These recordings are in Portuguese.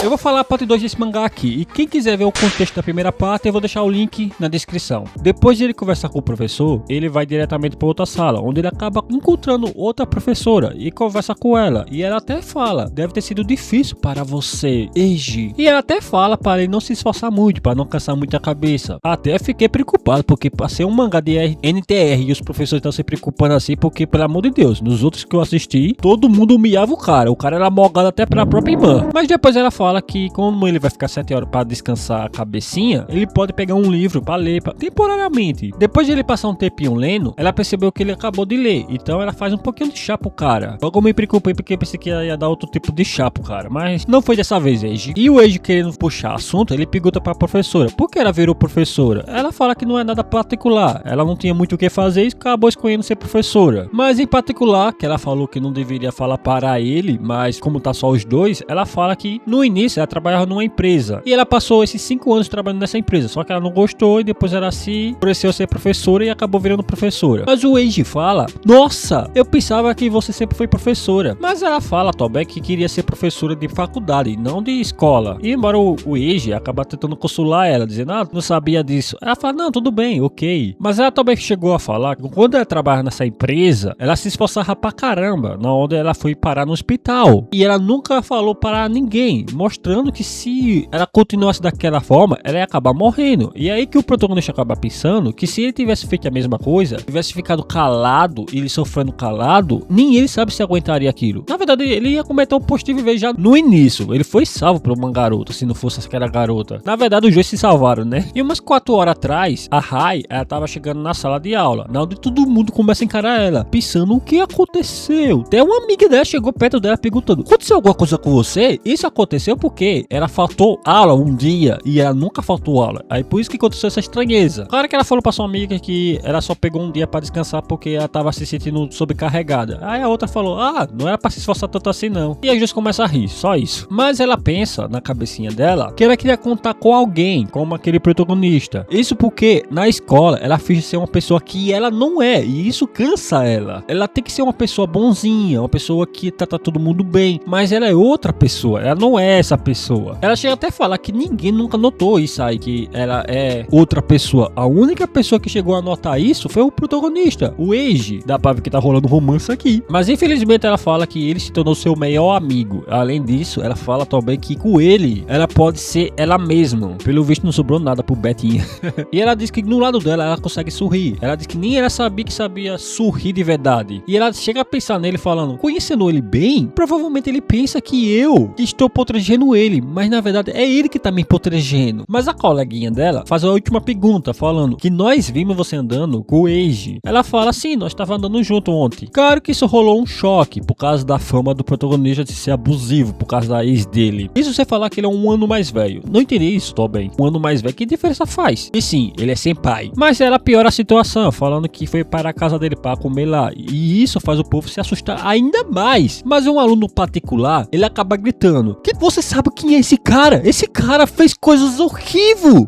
Eu vou falar a parte 2 desse mangá aqui, e quem quiser ver o contexto da primeira parte, eu vou deixar o link na descrição. Depois de ele conversar com o professor, ele vai diretamente para outra sala, onde ele acaba encontrando outra professora e conversa com ela. E ela até fala, deve ter sido difícil para você, Eiji. E ela até fala para ele não se esforçar muito, para não cansar muito a cabeça. Até fiquei preocupado, porque passei um mangá de NTR e os professores estão se preocupando assim, porque pelo amor de Deus, nos outros que eu assisti, todo mundo humilhava o cara era mogado até pra própria irmã. Mas depois ela fala que como ele vai ficar 7 horas para descansar a cabecinha, ele pode pegar um livro para ler temporariamente. Depois de ele passar um tempinho lendo, ela percebeu que ele acabou de ler, então ela faz um pouquinho de chá pro cara. Logo me preocupei porque pensei que ia dar outro tipo de chá pro cara, mas não foi dessa vez, Eiji. E o Eiji, querendo puxar assunto, ele pergunta pra professora, por que ela virou professora? Ela fala que não é nada particular, ela não tinha muito o que fazer e acabou escolhendo ser professora. Mas em particular, que ela falou que não deveria falar para ele, mas como tá só os dois, ela fala que no início ela trabalhava numa empresa e ela passou esses 5 anos trabalhando nessa empresa, só que ela não gostou e depois ela se enfureceu a ser professora e acabou virando professora. Mas o Eiji fala, nossa, eu pensava que você sempre foi professora. Mas ela fala também que queria ser professora de faculdade, não de escola. E embora o Eiji acaba tentando consolar ela, dizendo, não sabia disso. Ela fala, não, tudo bem, ok. Mas ela também chegou a falar que quando ela trabalha nessa empresa, ela se esforçava pra caramba, na onde ela foi parar no hospital. E ela nunca falou para ninguém, mostrando que se ela continuasse daquela forma, ela ia acabar morrendo. E aí que o protagonista acaba pensando que se ele tivesse feito a mesma coisa, tivesse ficado calado, ele sofrendo calado, nem ele sabe se aguentaria aquilo. Na verdade, ele ia cometer um positivo vez já no início. Ele foi salvo por uma garota, se não fosse aquela garota. Na verdade, os dois se salvaram, né? E umas 4 horas atrás, a Rai, ela tava chegando na sala de aula, na onde todo mundo começa a encarar ela, pensando o que aconteceu. Até uma amiga dela chegou perto dela perguntando, aconteceu alguma coisa com você? Isso aconteceu porque ela faltou aula um dia e ela nunca faltou aula. Aí por isso que aconteceu essa estranheza. Claro que ela falou pra sua amiga que ela só pegou um dia pra descansar porque ela tava se sentindo sobrecarregada. Aí a outra falou, não era pra se esforçar tanto assim não. E aí just começa a rir, só isso. Mas ela pensa na cabecinha dela que ela queria contar com alguém, como aquele protagonista. Isso porque na escola ela finge ser uma pessoa que ela não é, e isso cansa ela. Ela tem que ser uma pessoa bonzinha, uma pessoa que trata todo mundo bem, mas ela é outra pessoa, ela não é essa pessoa. Ela chega até a falar que ninguém nunca notou isso aí, que ela é outra pessoa. A única pessoa que chegou a notar isso foi o protagonista, o Eiji. Dá pra ver que tá rolando romance aqui. Mas infelizmente ela fala que ele se tornou seu melhor amigo. Além disso, ela fala também que com ele, ela pode ser ela mesma. Pelo visto não sobrou nada pro Betinha. E ela diz que no lado dela, ela consegue sorrir. Ela diz que nem ela sabia que sabia sorrir de verdade. E ela chega a pensar nele falando, conhecendo ele bem, provavelmente ele pensa que eu estou protegendo ele, mas na verdade é ele que tá me protegendo. Mas a coleguinha dela faz a última pergunta, falando que nós vimos você andando com o Eiji. Ela fala assim, nós tava andando junto ontem. Claro que isso rolou um choque, por causa da fama do protagonista de ser abusivo, por causa da ex dele. Isso você falar que ele é um ano mais velho. Não entendi isso também. Um ano mais velho, que diferença faz? E sim, ele é senpai. Mas ela piora a situação, falando que foi para a casa dele para comer lá. E isso faz o povo se assustar ainda mais. Mas um aluno particular, ele acaba gritando, que você sabe quem é esse cara? Esse cara fez coisas horríveis.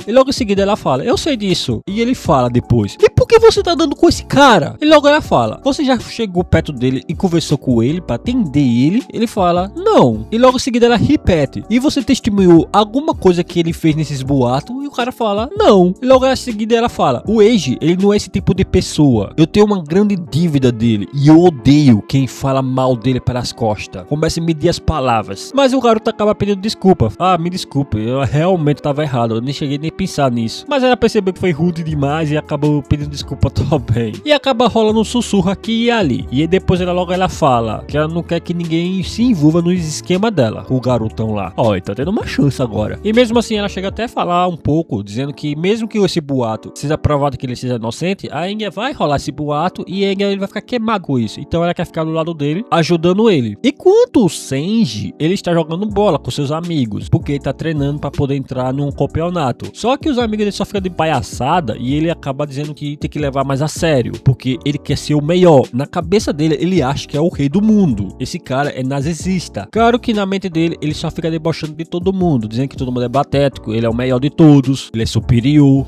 E logo em seguida ela fala, eu sei disso. E ele fala depois, e por que você tá dando com esse cara? E logo ela fala, você já chegou perto dele e conversou com ele para atender ele? Ele fala, não. E logo em seguida ela repete, e você testemunhou alguma coisa que ele fez nesses boatos? E o cara fala, não. E logo em seguida ela fala, o Eiji, ele não é esse tipo de pessoa. Eu tenho uma grande dívida dele e eu odeio quem fala mal dele pelas costas. Começa a medir as palavras. Mas o garoto acaba pedindo desculpa. Me desculpe, eu realmente tava errado, eu nem cheguei nem a pensar nisso. Mas ela percebeu que foi rude demais e acabou pedindo desculpa também. E acaba rolando um sussurro aqui e ali. E aí depois ela fala que ela não quer que ninguém se envolva no esquema dela, o garotão lá. Ele tá tendo uma chance agora. E mesmo assim ela chega até a falar um pouco, dizendo que mesmo que esse boato seja provado que ele seja inocente, a Enya vai rolar esse boato e a Enya ele vai ficar queimado com isso. Então ela quer ficar do lado dele, ajudando ele. Enquanto o Senji, ele está jogando bola com seus amigos, porque ele tá treinando para poder entrar num campeonato. Só que os amigos dele só ficam de palhaçada e ele acaba dizendo que tem que levar mais a sério, porque ele quer ser o melhor. Na cabeça dele, ele acha que é o rei do mundo. Esse cara é nazista. Claro que na mente dele, ele só fica debochando de todo mundo, dizendo que todo mundo é patético, ele é o melhor de todos, ele é superior,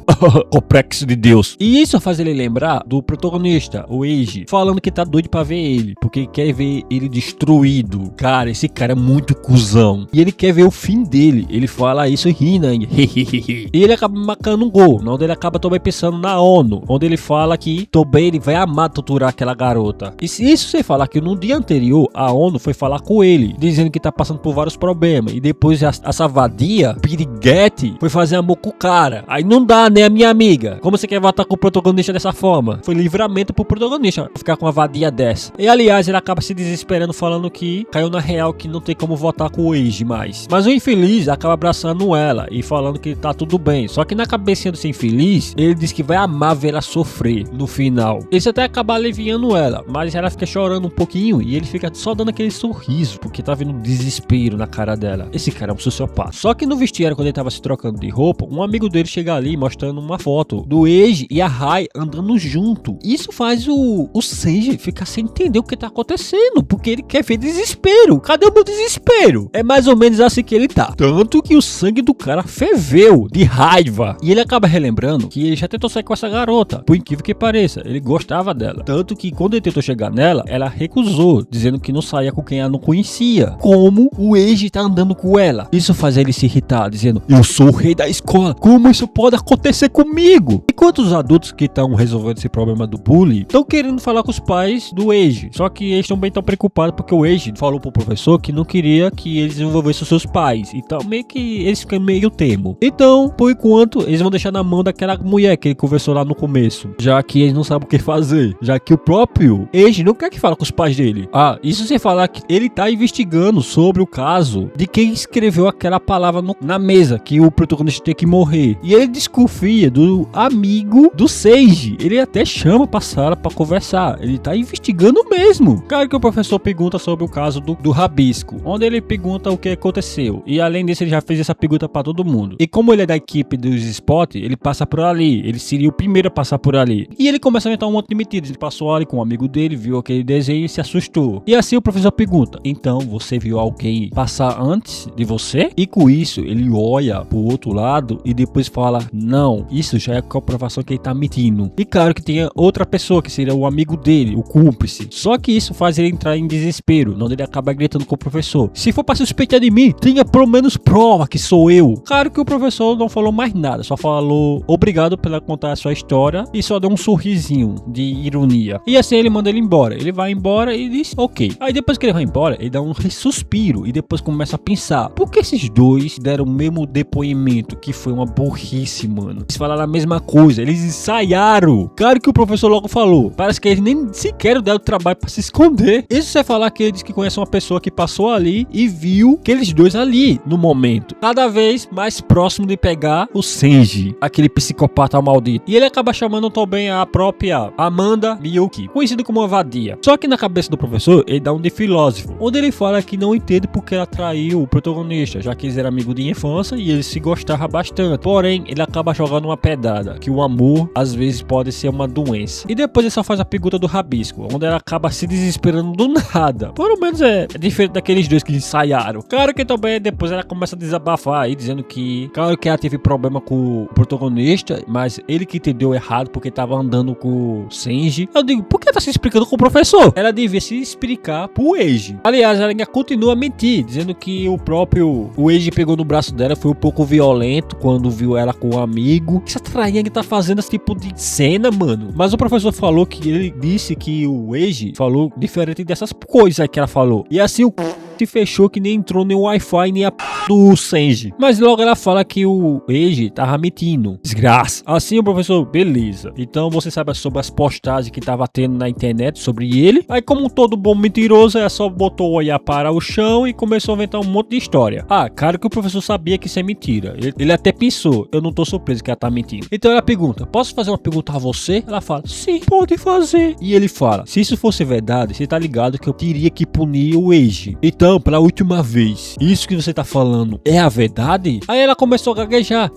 complexo de Deus. E isso faz ele lembrar do protagonista, o Eiji, falando que tá doido pra ver ele, porque quer ver ele destruído. Cara, esse cara é muito cuzão. E ele quer ver o fim dele. Ele fala isso rindo ainda. E ele acaba marcando um gol, onde ele acaba também pensando na ONU, onde ele fala que também ele vai amar torturar aquela garota. E isso sem falar que no dia anterior, a ONU foi falar com ele, dizendo que tá passando por vários problemas. E depois essa vadia, piriguete, foi fazer amor com o cara. Aí não dá, né, minha amiga? Como você quer votar com o protagonista dessa forma? Foi livramento pro protagonista ficar com uma vadia dessa. E aliás, ele acaba se desesperando, falando que caiu na real que não tem como votar com o Eiji mais. Mas o infeliz acaba abraçando ela e falando que tá tudo bem. Só que na cabecinha do infeliz, ele diz que vai amar ver ela sofrer no final. Isso até acaba aliviando ela, mas ela fica chorando um pouquinho e ele fica só dando aquele sorriso, porque tá vendo desespero na cara dela. Esse cara é um sociopata. Só que no vestiário, quando ele tava se trocando de roupa, um amigo dele chega ali mostrando uma foto do Eiji e a Rai andando junto. Isso faz o Senji ficar sem entender o que tá acontecendo, porque ele quer ver desespero. Cadê o meu desespero? É mais ou menos assim que ele tá. Tanto que o sangue do cara ferveu de raiva. E ele acaba relembrando que ele já tentou sair com essa garota, por incrível que pareça, ele gostava dela. Tanto que quando ele tentou chegar nela, ela recusou, dizendo que não saía com quem ela não conhecia. Como o Eiji tá andando com ela? Isso faz ele se irritar, dizendo: eu sou o rei da escola, como isso pode acontecer comigo? Enquanto os adultos que estão resolvendo esse problema do bullying estão querendo falar com os pais do Eiji, só que eles também estão preocupados porque o Eiji falou pro professor que não queria que eles desenvolvessem os seus pais. Então meio que eles ficam meio termo. Então, por enquanto, eles vão deixar na mão daquela mulher que ele conversou lá no começo, já que eles não sabem o que fazer, já que o próprio Eiji não quer que fale com os pais dele. Ah, isso sem falar que ele tá investigando sobre o caso de quem escreveu aquela palavra na mesa, que o protagonista tem que morrer. E ele desconfia do amigo do Seiji. Ele até chama pra sala pra conversar. Ele tá investigando mesmo. Claro que o professor pergunta sobre o caso do rabisco, onde ele pergunta o que aconteceu. E além disso, ele já fez essa pergunta pra todo mundo. E como ele é da equipe dos Spot, ele passa por ali. Ele seria o primeiro a passar por ali. E ele começa a inventar um monte de mentiras. Ele passou ali com um amigo dele, viu aquele desenho e se assustou. E assim o professor pergunta: então você viu alguém passar antes de você? E com isso ele olha pro outro lado e depois fala: não, isso já é comprovação que ele tá mentindo. E claro que tem outra pessoa que seria o amigo dele, o cúmplice. Só que isso faz ele entrar em desespero, onde ele acaba gritando com o professor: se for pra suspeitar de mim, tenha pelo menos prova que sou eu. Claro que o professor não falou mais nada, só falou obrigado pela contar a sua história e só deu um sorrisinho de ironia. E assim ele manda ele embora. Ele vai embora e diz ok. Aí depois que ele vai embora, ele dá um suspiro e depois começa a pensar: por que esses dois deram o mesmo depoimento? Que foi uma burrice, mano. Eles falaram a mesma coisa, eles ensaiaram. Claro que o professor logo falou: parece que eles nem sequer deram trabalho pra se esconder. Isso você falar que ele diz que conhece uma pessoa que passou ali e viu aqueles dois ali no momento, cada vez mais próximo de pegar o Senji, aquele psicopata maldito. E ele acaba chamando também a própria Amanda Miyuki, conhecida como uma vadia. Só que na cabeça do professor, ele dá um de filósofo, onde ele fala que não entende porque ela traiu o protagonista, já que eles eram amigos de infância e eles se gostavam bastante. Porém, ele acaba jogando uma pedrada, que o amor às vezes pode ser uma doença. E depois ele só faz a pergunta do rabisco, onde ela acaba se desesperando do nada. Pelo menos é diferente daqueles dois que ensaiaram. Claro que também depois ela começa a desabafar aí, dizendo que claro que ela teve problema com o protagonista, mas ele que entendeu errado porque tava andando com o Senji. Eu digo: por que tá se explicando com o professor? Ela devia se explicar pro Eiji. Aliás, ela ainda continua a mentir, dizendo que o Eiji pegou no braço dela, foi um pouco violento quando viu ela com um amigo. Que essa trainha que tá fazendo esse tipo de cena, mano? Mas o professor falou que ele disse que o Eiji falou diferente dessas coisas aí que ela falou. E assim o se fechou que nem entrou nem o Wi-Fi nem a do Senji. Mas logo ela fala que o Eiji tava mentindo. Desgraça. Assim o professor: beleza. Então você sabe sobre as postagens que tava tendo na internet sobre ele. Aí como todo bom mentiroso, ela só botou o olhar para o chão e começou a inventar um monte de história. Ah, claro que o professor sabia que isso é mentira. Ele até pensou: eu não tô surpreso que ela tá mentindo. Então ela pergunta: posso fazer uma pergunta a você? Ela fala: sim, pode fazer. E ele fala: se isso fosse verdade, você tá ligado que eu teria que punir o Eiji. Então atenção pela última vez. Isso que você tá falando é a verdade? Aí ela começou a gaguejar.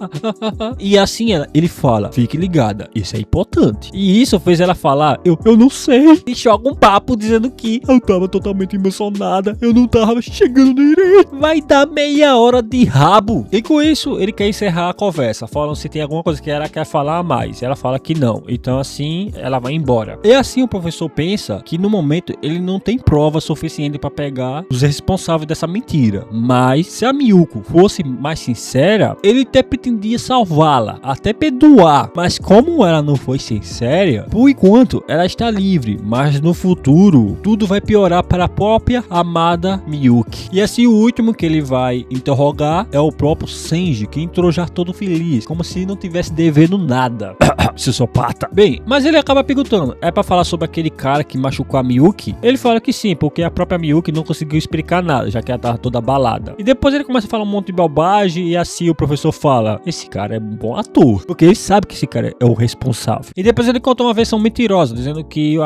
E assim ele fala, fique ligada, isso é importante. E isso fez ela falar, eu não sei. E joga um papo dizendo que eu tava totalmente emocionada, eu não tava chegando direito. Vai dar meia hora de rabo. E com isso, ele quer encerrar a conversa, falando se tem alguma coisa que ela quer falar a mais. Ela fala que não. Então assim, ela vai embora. E assim o professor pensa que no momento ele não tem prova suficiente para pegar os responsáveis dessa mentira. Mas se a Miyuko fosse mais sincera, ele até pretendia salvá-la, até perdoar. Mas como ela não foi sincera, por enquanto ela está livre. Mas no futuro, tudo vai piorar para a própria amada Miyuki. E assim o último que ele vai interrogar é o próprio Senji, que entrou já todo feliz, como se não tivesse devendo nada. Sociopata. Bem, mas ele acaba perguntando, é pra falar sobre aquele cara que machucou a Miyuki? Ele fala que sim, porque a própria Miyuki não conseguiu explicar nada, já que ela tava toda abalada. E depois ele começa a falar um monte de bobagem e assim o professor fala, esse cara é um bom ator, porque ele sabe que esse cara é o responsável. E depois ele conta uma versão mentirosa, dizendo que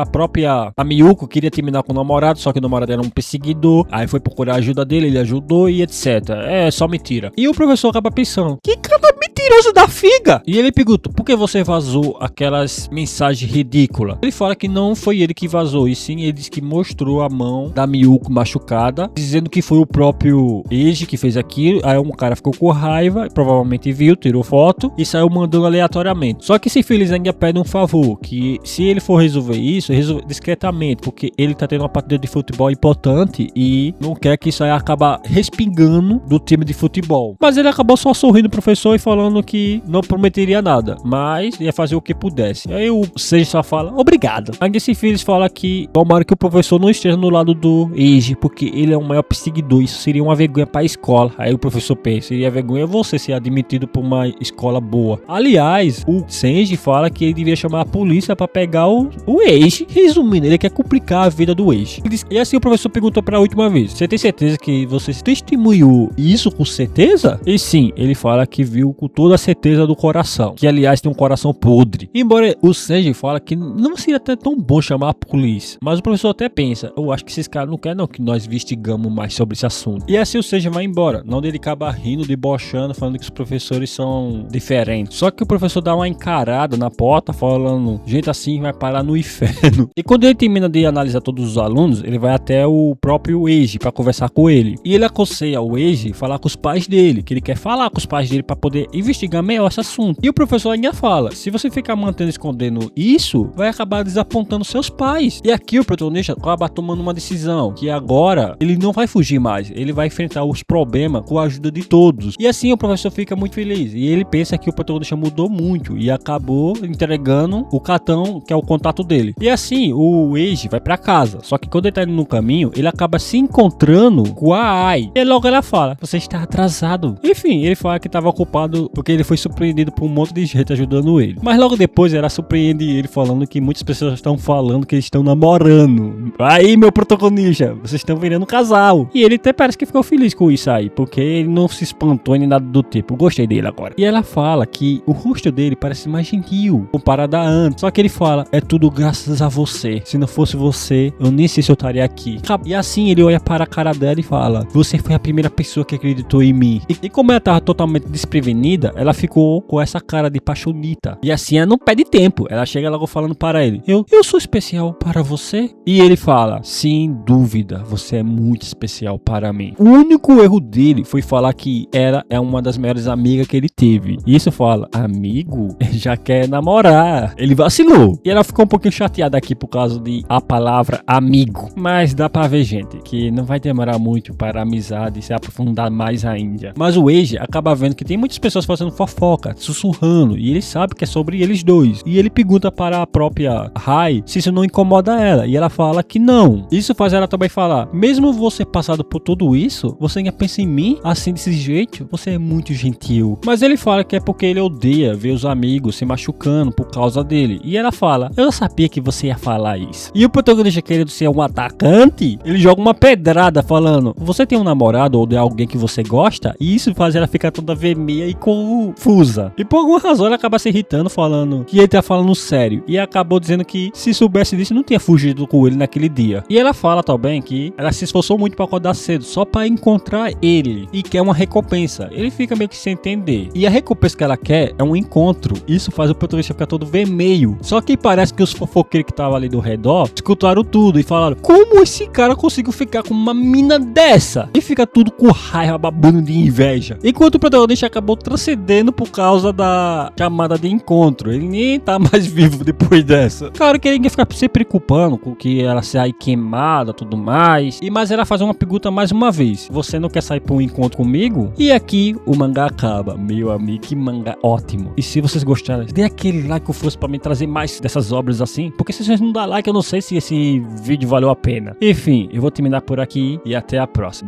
a Miyuko queria terminar com o namorado, só que o namorado era um perseguidor, aí foi procurar a ajuda dele, ele ajudou e etc. É só mentira. E o professor acaba pensando, que cara mentiroso da figa! E ele pergunta, por que você vazou aquelas mensagens ridículas? Ele fala que não foi ele que vazou, e sim ele disse que mostrou a mão da Miyuko machucada, dizendo que foi o próprio Eiji que fez aquilo. Aí um cara ficou com raiva, provavelmente viu, tirou foto e saiu mandando aleatoriamente. Só que esse filho ainda pede um favor, que se ele for resolver isso, resolver discretamente, porque ele tá tendo uma partida de futebol importante e não quer que isso aí acabe respingando do time de futebol. Mas ele acabou só sorrindo pro professor e falando que não prometeria nada, mas ia fazer o que pudesse. Aí o Seiji só fala, obrigado. Ainda esse filho fala que tomara que o professor não esteja no lado do Eiji, porque ele é o maior perseguidor, isso seria uma vergonha para a escola. Aí o professor pensa, seria vergonha você ser admitido por uma escola boa. Aliás, o Senji fala que ele devia chamar a polícia para pegar o Eiji. Resumindo, ele quer complicar a vida do Eiji. E assim o professor perguntou para a última vez, você tem certeza que você testemunhou isso com certeza? E sim, ele fala que viu com toda a certeza do coração, que aliás tem um coração podre. Embora o Senji fala que não seria até tão bom chamar a polícia, mas o professor até pensa, eu acho que esses caras não querem não que nós investigamos mais sobre esse assunto. E assim o Senji vai embora, não ele acaba rindo, debochando, falando que os professores são diferentes. Só que o professor dá uma encarada na porta, falando, gente assim vai parar no inferno. E quando ele termina de analisar todos os alunos, ele vai até o próprio Eiji para conversar com ele. E ele aconselha o Eiji falar com os pais dele, que ele quer falar com os pais dele para poder investigar melhor esse assunto. E o professor ainda fala, se você ficar mantendo escondendo isso, vai acabar desapontando seus pais. E aqui o protagonista acaba tomando uma decisão, que agora ele não vai fugir mais, ele vai enfrentar os problemas com a ajuda de todos. E assim o professor fica muito feliz. E ele pensa que o protagonista mudou muito e acabou entregando o cartão, que é o contato dele. E assim o Eiji vai pra casa. Só que quando ele tá indo no caminho, ele acaba se encontrando com a Ai. E logo ela fala, você está atrasado. Enfim, ele fala que estava ocupado porque ele foi surpreendido por um monte de gente ajudando ele. Mas logo depois ela surpreende ele falando que muitas pessoas estão falando que eles estão namorando. Aí, meu protagonista, vocês estão virando um casal. E ele até parece que ficou feliz com isso aí, porque ele não se espantou nem nada do tipo. Gostei dele agora. E ela fala que o rosto dele parece mais gentil comparado a antes. Só que ele fala, é tudo graças a você. Se não fosse você, eu nem sei se eu estaria aqui. E assim ele olha para a cara dela e fala, você foi a primeira pessoa que acreditou em mim. E como ela tava totalmente desprevenida, ela ficou com essa cara de paixonita. E assim ela não perde tempo. Ela chega logo falando para ele, eu sou especial para você? E ele fala, sem dúvida, você é muito especial para mim. O único erro dele foi falar que ela é uma das melhores amigas que ele teve. E isso fala, amigo? Já quer namorar. Ele vacilou. E ela ficou um pouquinho chateada aqui por causa de a palavra amigo. Mas dá pra ver, gente, que não vai demorar muito para a amizade se aprofundar mais ainda. Mas o Eiji acaba vendo que tem muitas pessoas fazendo fofoca, sussurrando, e ele sabe que é sobre eles dois. E ele pergunta para a própria Ai se isso não incomoda ela, e ela fala que não. Isso faz ela também falar, mesmo você passado por tudo isso, você ainda pensa em mim assim desse jeito? Você é muito gentil. Mas ele fala que é porque ele odeia ver os amigos se machucando por causa dele. E ela fala, eu sabia que você ia falar isso. E o protagonista, querendo ser um atacante, ele joga uma pedrada falando, você tem um namorado ou de alguém que você gosta? E isso faz ela ficar toda vermelha e com confusa. E por alguma razão ela acaba se irritando, falando que ele tá falando sério. E acabou dizendo que se soubesse disso, não tinha fugido com ele naquele dia. E ela fala também que ela se esforçou muito pra acordar cedo, só pra encontrar ele. E quer uma recompensa. Ele fica meio que sem entender. E a recompensa que ela quer é um encontro. Isso faz o protagonista ficar todo vermelho. Só que parece que os fofoqueiros que estavam ali do redor escutaram tudo e falaram: como esse cara conseguiu ficar com uma mina dessa? E fica tudo com raiva, babando de inveja. Enquanto o protagonista acabou transcendendo por causa da chamada de encontro. Ele nem tá mais vivo depois dessa. Claro que ninguém fica se preocupando com que ela saia queimada e tudo mais. Mas ela faz uma pergunta mais uma vez: você não quer sair pra um encontro comigo? E aqui o mangá acaba. Meu amigo, que mangá ótimo. E se vocês gostaram, dê aquele like ou força pra mim trazer mais dessas obras assim. Porque se vocês não dão like, eu não sei se esse vídeo valeu a pena. Enfim, eu vou terminar por aqui e até a próxima.